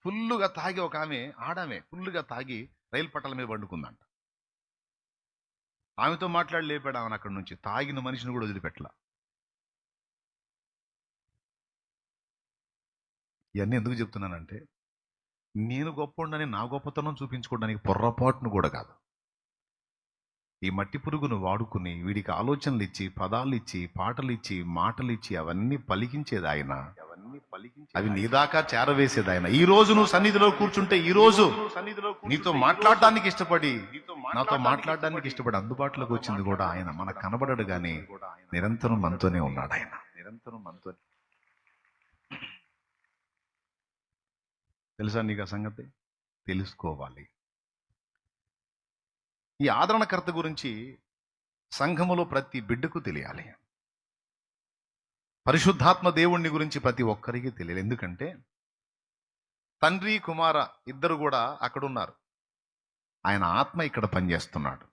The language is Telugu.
ఫుల్లుగా తాగి ఒక ఆడామె ఫుల్లుగా తాగి రైలు పట్టాల మీద పండుకుందంట. ఆమెతో మాట్లాడి లేపాడు ఆమెను అక్కడి నుంచి. తాగిన మనిషిని కూడా వదిలిపెట్టలా. ఇవన్నీ ఎందుకు చెప్తున్నానంటే, నేను గొప్పోడినని నా గొప్పతనం చూపించుకోవడానికి పొర్రపాటును కూడా కాదు. ఈ మట్టి పురుగును వాడుకుని వీడికి ఆలోచనలు ఇచ్చి, పదాలు ఇచ్చి, పాటలు ఇచ్చి, మాటలు ఇచ్చి అవన్నీ పలికించేది ఆయన. అవి నీ దాకా చేరవేసేది ఆయన. ఈ రోజు నువ్వు సన్నిధిలో కూర్చుంటే, ఈ రోజు నీతో మాట్లాడడానికి ఇష్టపడి, నాతో మాట్లాడడానికి ఇష్టపడి అందుబాటులోకి వచ్చింది కూడా ఆయన. మనకు కనబడడు గాని నిరంతరం మనతోనే ఉన్నాడు ఆయన. నిరంతరం మనతో. తెలుసా నీకు ఆ సంగతి? తెలుసుకోవాలి. ఈ ఆదరణకర్త గురించి సంఘములో ప్రతి బిడ్డకు తెలియాలి. పరిశుద్ధాత్మ దేవుణ్ణి గురించి ప్రతి ఒక్కరికి తెలియాలి. ఎందుకంటే తండ్రి కుమార ఇద్దరు కూడా అక్కడ ఉన్నారు. ఆయన ఆత్మ ఇక్కడ పనిచేస్తున్నాడు.